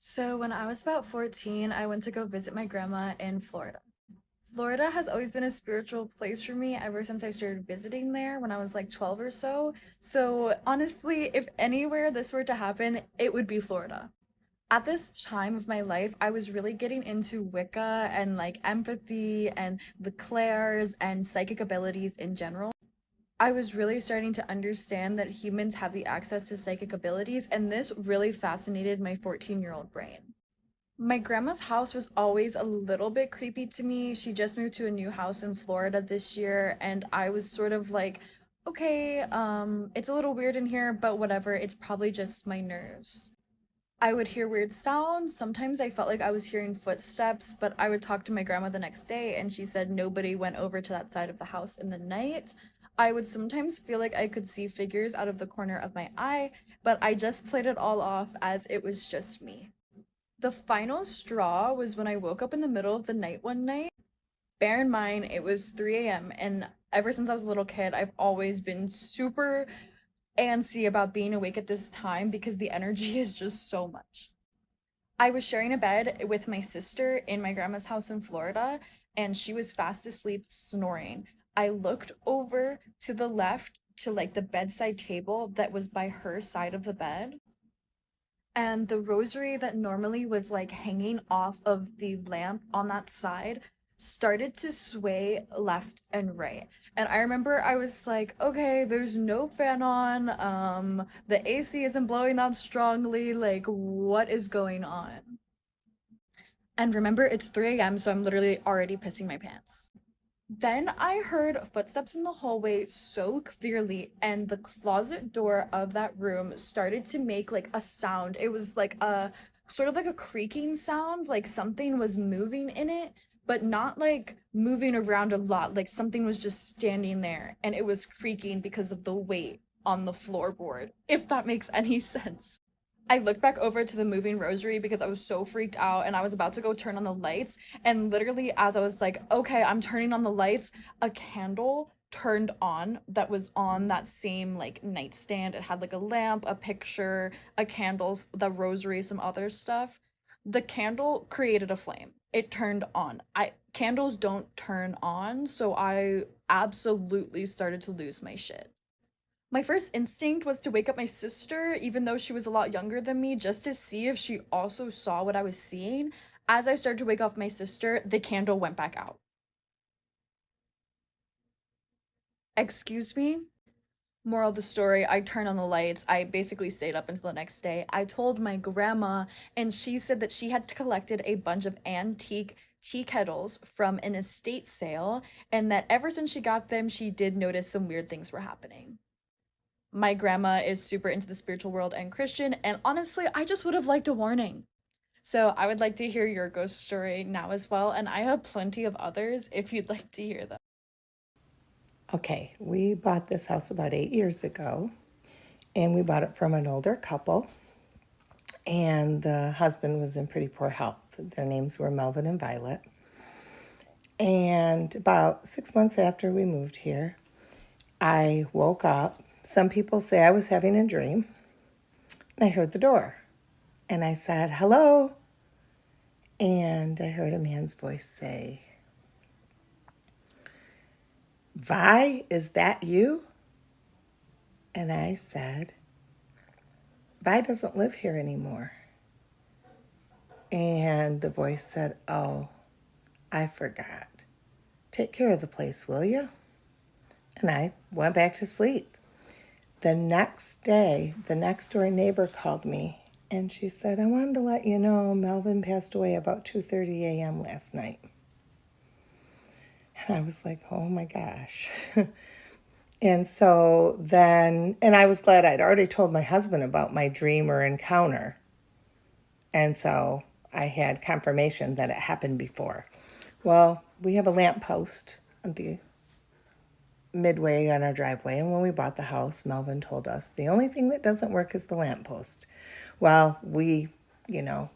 So when I was about 14, I went to go visit my grandma in Florida. Florida has always been a spiritual place for me ever since I started visiting there when I was like 12 or so. So honestly, if anywhere this were to happen, it would be Florida. At this time of my life, I was really getting into Wicca and like empathy and the clairs and psychic abilities in general. I was really starting to understand that humans have the access to psychic abilities, and this really fascinated my 14-year-old brain. My grandma's house was always a little bit creepy to me. She just moved to a new house in Florida this year, and I was sort of like, okay, it's a little weird in here, but whatever, it's probably just my nerves. I would hear weird sounds. Sometimes I felt like I was hearing footsteps, but I would talk to my grandma the next day and she said nobody went over to that side of the house in the night. I would sometimes feel like I could see figures out of the corner of my eye, but I just played it all off as it was just me. The final straw was when I woke up in the middle of the night one night. Bear in mind, it was 3 a.m., and ever since I was a little kid, I've always been super antsy about being awake at this time because the energy is just so much. I was sharing a bed with my sister in my grandma's house in Florida, and she was fast asleep snoring. I looked over to the left to like the bedside table that was by her side of the bed, and the rosary that normally was like hanging off of the lamp on that side started to sway left and right. And I remember I was like, okay, there's no fan on. The AC isn't blowing that strongly. Like, what is going on? And remember, it's 3 a.m., so I'm literally already pissing my pants. Then I heard footsteps in the hallway so clearly, and the closet door of that room started to make like a sound. It was like a sort of like a creaking sound, like something was moving in it, but not like moving around a lot. Like something was just standing there and it was creaking because of the weight on the floorboard, if that makes any sense. I looked back over to the moving rosary because I was so freaked out and I was about to go turn on the lights. And literally, as I was like, okay, I'm turning on the lights, a candle turned on that was on that same like nightstand. It had like a lamp, a picture, a candles, the rosary, some other stuff. The candle created a flame. It turned on. I candles don't turn on, so I absolutely started to lose my shit. My first instinct was to wake up my sister, even though she was a lot younger than me, just to see if she also saw what I was seeing. As I started to wake up my sister, the candle went back out. Excuse me? Moral of the story, I turned on the lights. I basically stayed up until the next day. I told my grandma, and she said that she had collected a bunch of antique tea kettles from an estate sale, and that ever since she got them, she did notice some weird things were happening. My grandma is super into the spiritual world and Christian, and honestly, I just would have liked a warning. So I would like to hear your ghost story now as well, and I have plenty of others if you'd like to hear them. Okay, we bought this house about 8 years ago, and we bought it from an older couple. And the husband was in pretty poor health. Their names were Melvin and Violet. And about 6 months after we moved here, I woke up. Some people say I was having a dream, and I heard the door. And I said, "Hello." And I heard a man's voice say, "Vi, is that you?" And I said, "Vi doesn't live here anymore." And the voice said, "Oh, I forgot. Take care of the place, will you?" And I went back to sleep. The next day, the next door neighbor called me and she said, "I wanted to let you know Melvin passed away about 2:30 a.m. last night." And I was like, "Oh my gosh." And so then, and I was glad I'd already told my husband about my dream or encounter. And so I had confirmation that it happened before. Well, we have a lamppost on the midway on our driveway, and when we bought the house, Melvin told us the only thing that doesn't work is the lamppost. Well, we,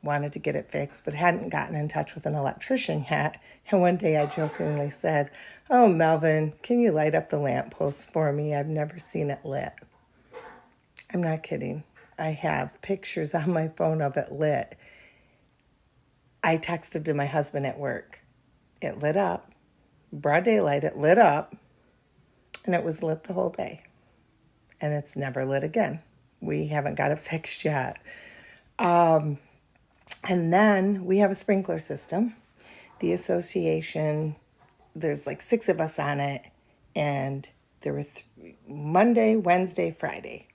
wanted to get it fixed, but hadn't gotten in touch with an electrician yet. And one day I jokingly said, "Oh, Melvin, can you light up the lamppost for me? I've never seen it lit." I'm not kidding. I have pictures on my phone of it lit. I texted to my husband at work. It lit up, broad daylight, it lit up, and it was lit the whole day. And it's never lit again. We haven't got it fixed yet. And then we have a sprinkler system. The association, there's like 6 of us on it, and there were Monday, Wednesday, Friday,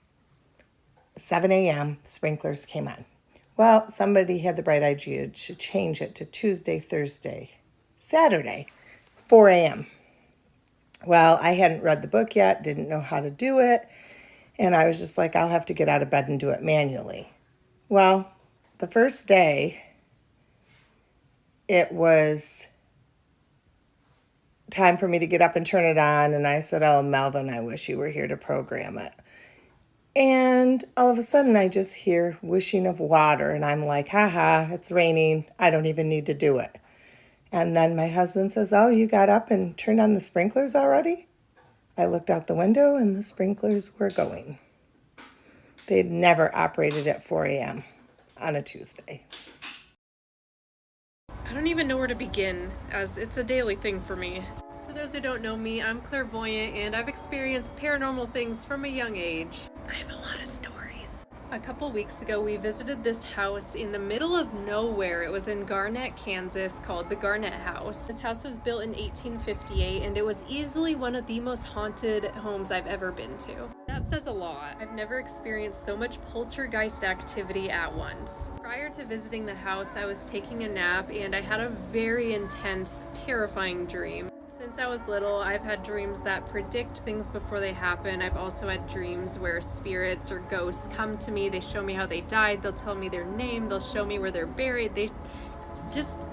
7 a.m. sprinklers came on. Well, somebody had the bright idea to change it to Tuesday, Thursday, Saturday, 4 a.m. Well, I hadn't read the book yet, didn't know how to do it, and I was just like, I'll have to get out of bed and do it manually. Well, the first day, it was time for me to get up and turn it on, and I said, oh, Melvin, I wish you were here to program it. And all of a sudden, I just hear whooshing of water, and I'm like, haha, it's raining. I don't even need to do it. And then my husband says, oh, you got up and turned on the sprinklers already? I looked out the window, and the sprinklers were going. They'd never operated at 4 a.m. on a Tuesday. I don't even know where to begin, as it's a daily thing for me. For those who don't know me, I'm clairvoyant and I've experienced paranormal things from a young age. I have a lot of stories. A couple weeks ago, we visited this house in the middle of nowhere. It was in Garnett, Kansas, called the Garnett House. This house was built in 1858, and it was easily one of the most haunted homes I've ever been to. That says a lot. I've never experienced so much poltergeist activity at once. Prior to visiting the house, I was taking a nap, and I had a very intense, terrifying dream. Since I was little, I've had dreams that predict things before they happen. I've also had dreams where spirits or ghosts come to me. They show me how they died. They'll tell me their name. They'll show me where they're buried.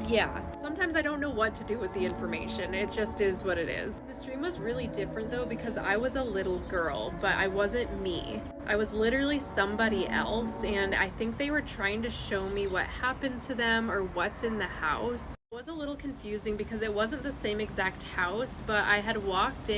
Yeah. Sometimes I don't know what to do with the information. It just is what it is. This dream was really different though, because I was a little girl, but I wasn't me. I was literally somebody else, and I think they were trying to show me what happened to them or what's in the house. It was a little confusing because it wasn't the same exact house, but I had walked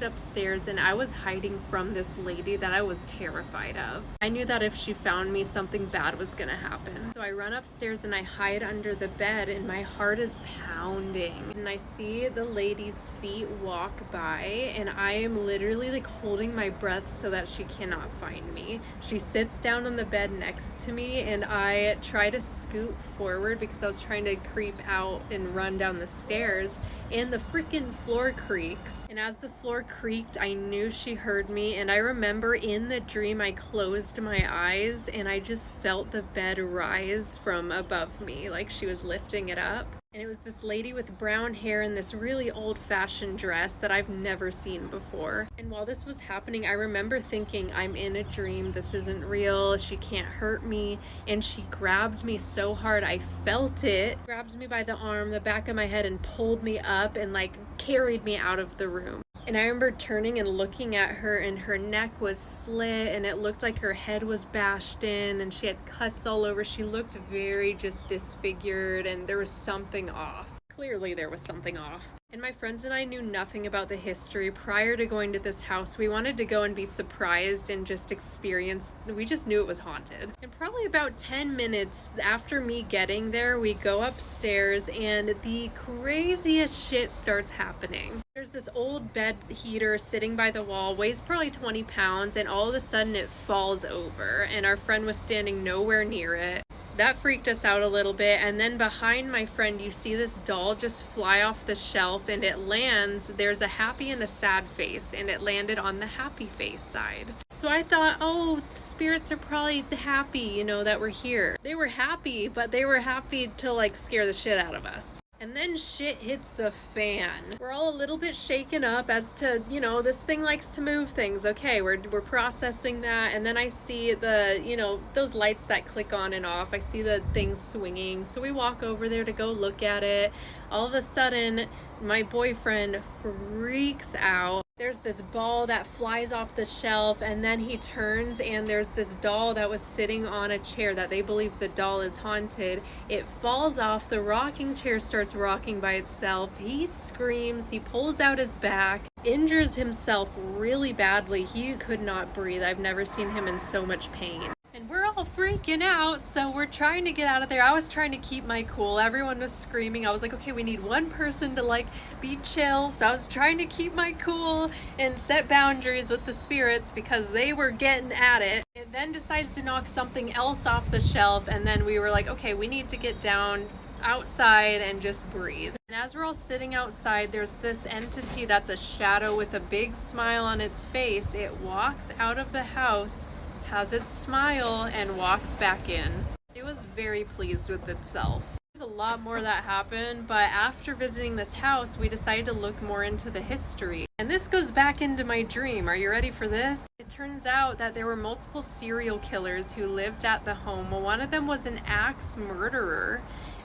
upstairs, and I was hiding from this lady that I was terrified of. I knew that if she found me, something bad was gonna happen. So I run upstairs and I hide under the bed, and my heart is pounding. And I see the lady's feet walk by, and I am literally like holding my breath so that she cannot find me. She sits down on the bed next to me, and I try to scoot forward because I was trying to creep out and run down the stairs, and the freaking floor creaks. And as the floor creaked, I knew she heard me, and I remember in the dream I closed my eyes and I just felt the bed rise from above me, like she was lifting it up. And it was this lady with brown hair in this really old-fashioned dress that I've never seen before. And while this was happening, I remember thinking, I'm in a dream, this isn't real, she can't hurt me. And she grabbed me so hard, I felt it, grabbed me by the arm, the back of my head, and pulled me up and like carried me out of the room. And I remember turning and looking at her, and her neck was slit, and it looked like her head was bashed in, and she had cuts all over. She looked very just disfigured, and there was something off. Clearly there was something off. And my friends and I knew nothing about the history. Prior to going to this house, we wanted to go and be surprised and just experience, we just knew it was haunted. And probably about 10 minutes after me getting there, we go upstairs and the craziest shit starts happening. There's this old bed heater sitting by the wall, weighs probably 20 pounds, and all of a sudden it falls over, and our friend was standing nowhere near it. That freaked us out a little bit, and then behind my friend you see this doll just fly off the shelf, and it lands, there's a happy and a sad face, and it landed on the happy face side. So I thought, oh, the spirits are probably happy, you know, that we're here. They were happy, but they were happy to like scare the shit out of us. And then shit hits the fan. We're all a little bit shaken up as to, you know, this thing likes to move things. Okay, we're processing that. And then I see the, you know, those lights that click on and off. I see the thing swinging. So we walk over there to go look at it. All of a sudden, my boyfriend freaks out. There's this ball that flies off the shelf, and then he turns and there's this doll that was sitting on a chair that they believe the doll is haunted. It falls off, the rocking chair starts rocking by itself. He screams, he pulls out his back, injures himself really badly. He could not breathe. I've never seen him in so much pain. And we're all freaking out. So we're trying to get out of there. I was trying to keep my cool. Everyone was screaming. I was like, okay, we need one person to like be chill. So I was trying to keep my cool and set boundaries with the spirits because they were getting at it. It then decides to knock something else off the shelf, and then we were like, okay, we need to get down outside and just breathe. And as we're all sitting outside, there's this entity that's a shadow with a big smile on its face. It walks out of the house, has its smile, and walks back in. It was very pleased with itself. There's a lot more that happened, but after visiting this house, we decided to look more into the history. And this goes back into my dream. Are you ready for this? It turns out that there were multiple serial killers who lived at the home. Well, one of them was an axe murderer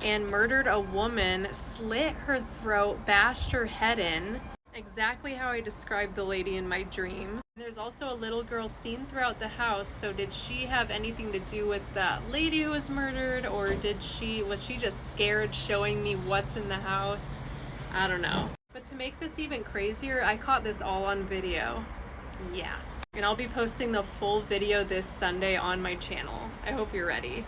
and murdered a woman, slit her throat, bashed her head in. Exactly how I described the lady in my dream. There's also a little girl seen throughout the house, so did she have anything to do with that lady who was murdered, or was she just scared showing me what's in the house? I don't know. But to make this even crazier, I caught this all on video. Yeah. And I'll be posting the full video this Sunday on my channel. I hope you're ready.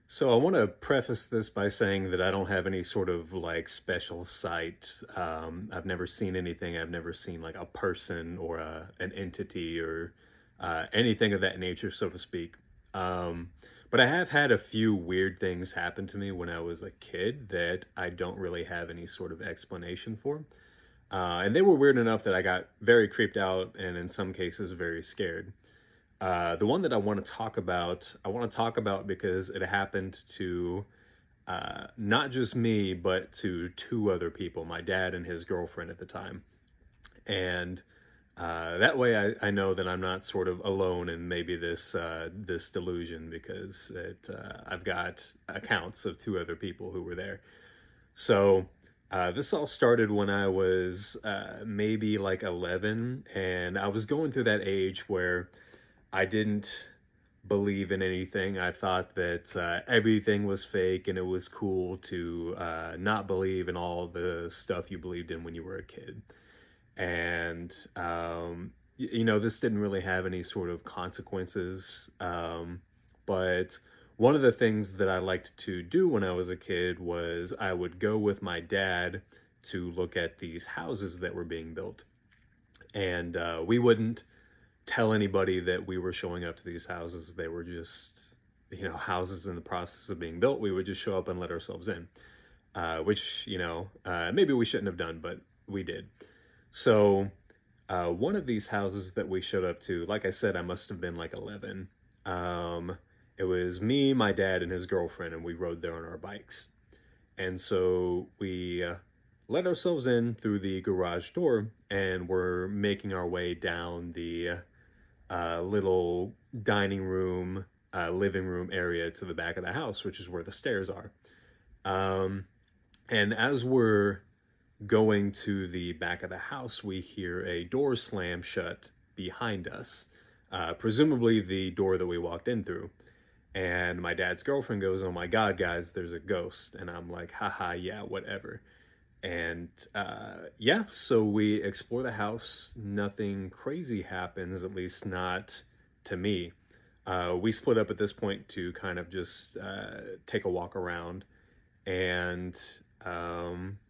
So I want to preface this by saying that I don't have any sort of like special sight. I've never seen anything. I've never seen like a person or an entity or anything of that nature, so to speak. But I have had a few weird things happen to me when I was a kid that I don't really have any sort of explanation for. And they were weird enough that I got very creeped out and in some cases very scared. The one that I want to talk about because it happened to not just me, but to two other people, my dad and his girlfriend at the time. And that way I know that I'm not sort of alone in maybe this delusion because I've got accounts of two other people who were there. So this all started when I was maybe like 11, and I was going through that age where I didn't believe in anything. I thought that everything was fake and it was cool to not believe in all the stuff you believed in when you were a kid. And, this didn't really have any sort of consequences. But one of the things that I liked to do when I was a kid was I would go with my dad to look at these houses that were being built. And we wouldn't tell anybody that we were showing up to these houses. They were just, houses in the process of being built. We would just show up and let ourselves in, which, maybe we shouldn't have done, but we did. So one of these houses that we showed up to, like I said, I must have been like 11. It was me, my dad, and his girlfriend, and we rode there on our bikes. And so we let ourselves in through the garage door, and we're making our way down the little dining room, living room area to the back of the house, which is where the stairs are. And as we're going to the back of the house, we hear a door slam shut behind us, presumably the door that we walked in through. And my dad's girlfriend goes, "Oh my God, guys, there's a ghost." And I'm like, haha, yeah, whatever. And so we explore the house. Nothing crazy happens, at least not to me. We split up at this point to kind of just take a walk around, and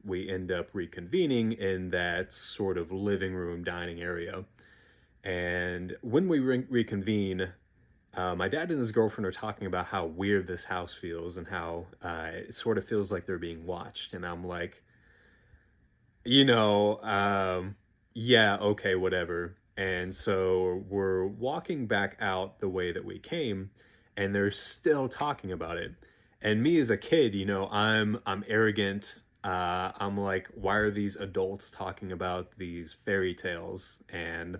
we end up reconvening in that sort of living room dining area. And when we reconvene, my dad and his girlfriend are talking about how weird this house feels and how it sort of feels like they're being watched. And I'm like, yeah, okay, whatever. And so we're walking back out the way that we came, and they're still talking about it. And me as a kid, I'm arrogant. I'm like, why are these adults talking about these fairy tales? And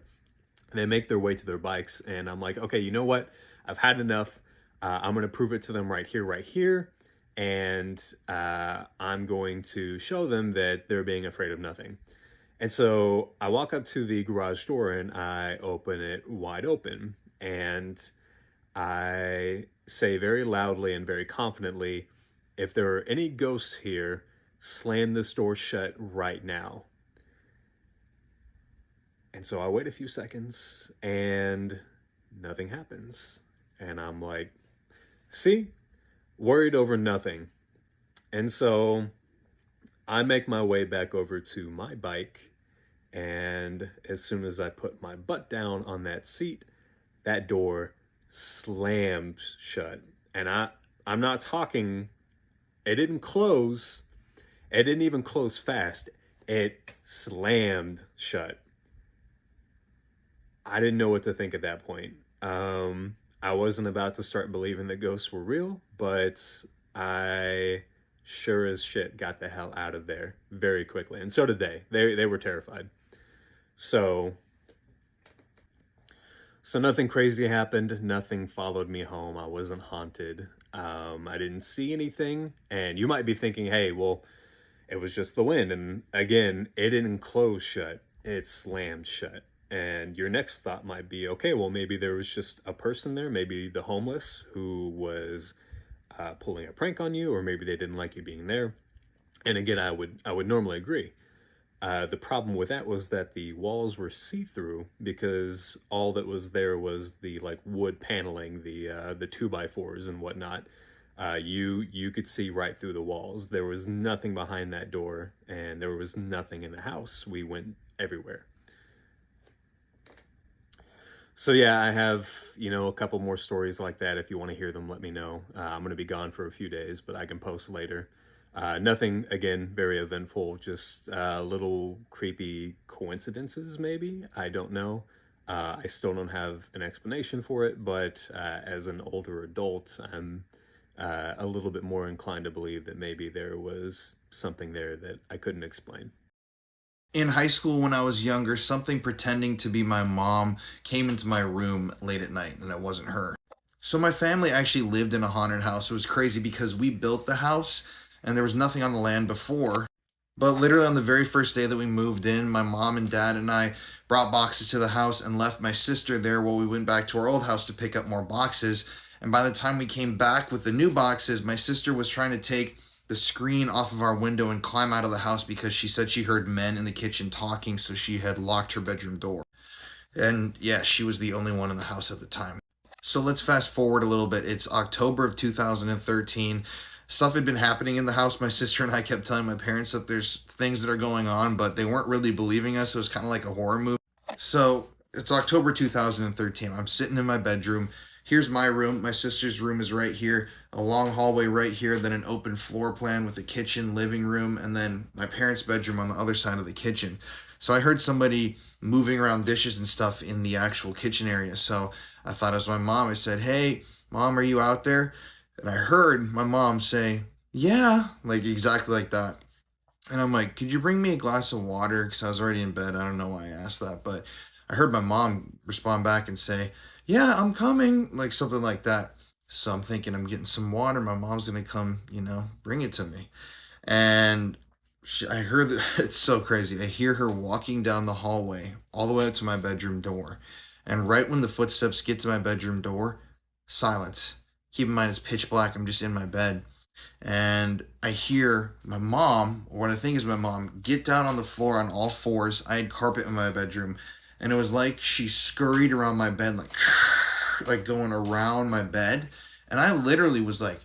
they make their way to their bikes, and I'm like, okay, you know what? I've had enough. I'm gonna prove it to them right here. And I'm going to show them that they're being afraid of nothing. And so I walk up to the garage door and I open it wide open. And I say very loudly and very confidently, "If there are any ghosts here, slam this door shut right now." And so I wait a few seconds and nothing happens. And I'm like, see, worried over nothing. And so I make my way back over to my bike. And as soon as I put my butt down on that seat, that door slammed shut. And I'm not talking, it didn't close. It didn't even close fast. It slammed shut. I didn't know what to think at that point. I wasn't about to start believing that ghosts were real, but I sure as shit got the hell out of there very quickly, and so did they. They were terrified. So so nothing crazy happened. Nothing followed me home. I wasn't haunted. I didn't see anything. And you might be thinking, hey, well, it was just the wind. And again, it didn't close shut. It slammed shut. And your next thought might be, okay, well, maybe there was just a person there, maybe the homeless who was pulling a prank on you, or maybe they didn't like you being there. And again, I would normally agree. The problem with that was that the walls were see-through because all that was there was the like wood paneling, the 2x4s and whatnot. You could see right through the walls. There was nothing behind that door, and there was nothing in the house. We went everywhere. So yeah, I have, a couple more stories like that. If you want to hear them, let me know. I'm going to be gone for a few days, but I can post later. Nothing, again, very eventful, just little creepy coincidences, maybe. I don't know. I still don't have an explanation for it, but as an older adult, I'm a little bit more inclined to believe that maybe there was something there that I couldn't explain. In high school, when I was younger, something pretending to be my mom came into my room late at night, and it wasn't her. So my family actually lived in a haunted house. It was crazy because we built the house and there was nothing on the land before. But literally on the very first day that we moved in, my mom and dad and I brought boxes to the house and left my sister there while we went back to our old house to pick up more boxes. And by the time we came back with the new boxes, my sister was trying to take the screen off of our window and climb out of the house because she said she heard men in the kitchen talking, so she had locked her bedroom door. And yeah, she was the only one in the house at the time. So let's fast forward a little bit. It's October of 2013. Stuff had been happening in the house. My sister and I kept telling my parents that there's things that are going on, but they weren't really believing us. It was kind of like a horror movie. So it's October 2013. I'm sitting in my bedroom. Here's my room. My sister's room is right here. A long hallway right here, then an open floor plan with a kitchen, living room, and then my parents' bedroom on the other side of the kitchen. So I heard somebody moving around dishes and stuff in the actual kitchen area. So I thought it was my mom. I said, "Hey, Mom, are you out there?" And I heard my mom say, "Yeah," like exactly like that. And I'm like, "Could you bring me a glass of water?" Because I was already in bed. I don't know why I asked that, but I heard my mom respond back and say, "Yeah, I'm coming," like something like that. So I'm thinking I'm getting some water. My mom's going to come, bring it to me. And I heard that it's so crazy. I hear her walking down the hallway all the way up to my bedroom door. And right when the footsteps get to my bedroom door, silence. Keep in mind, it's pitch black. I'm just in my bed. And I hear my mom, or what I think is my mom, get down on the floor on all fours. I had carpet in my bedroom. And it was like she scurried around my bed, like going around my bed. And I literally was like,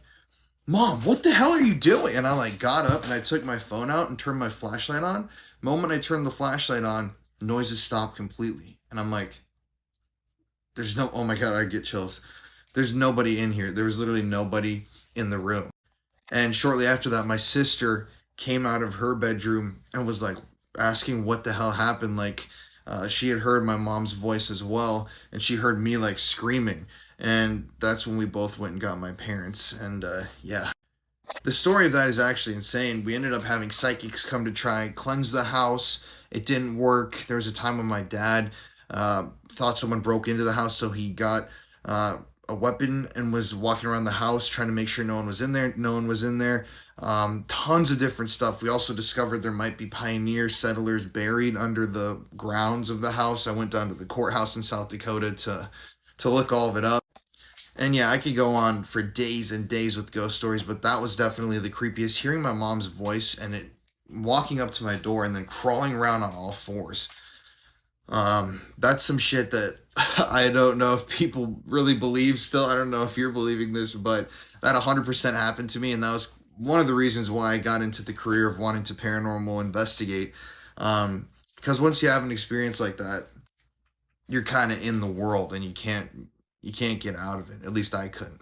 "Mom, what the hell are you doing?" And I got up and I took my phone out and turned my flashlight on. The moment I turned the flashlight on, noises stopped completely. And I'm like, oh my God, I get chills. There's nobody in here. There was literally nobody in the room. And shortly after that, my sister came out of her bedroom and was asking what the hell happened. She had heard my mom's voice as well, and she heard me screaming. And that's when we both went and got my parents. And yeah, the story of that is actually insane. We ended up having psychics come to try and cleanse the house. It didn't work. There was a time when my dad thought someone broke into the house, so he got a weapon and was walking around the house trying to make sure no one was in there. No one was in there. Tons of different stuff. We also discovered there might be pioneer settlers buried under the grounds of the house. I went down to the courthouse in South Dakota to look all of it up. And yeah, I could go on for days and days with ghost stories, but that was definitely the creepiest. Hearing my mom's voice and it walking up to my door and then crawling around on all fours. That's some shit that I don't know if people really believe still. I don't know if you're believing this, but that 100% happened to me. And that was one of the reasons why I got into the career of wanting to paranormal investigate. Because once you have an experience like that, you're kind of in the world and you can't get out of it. At least I couldn't.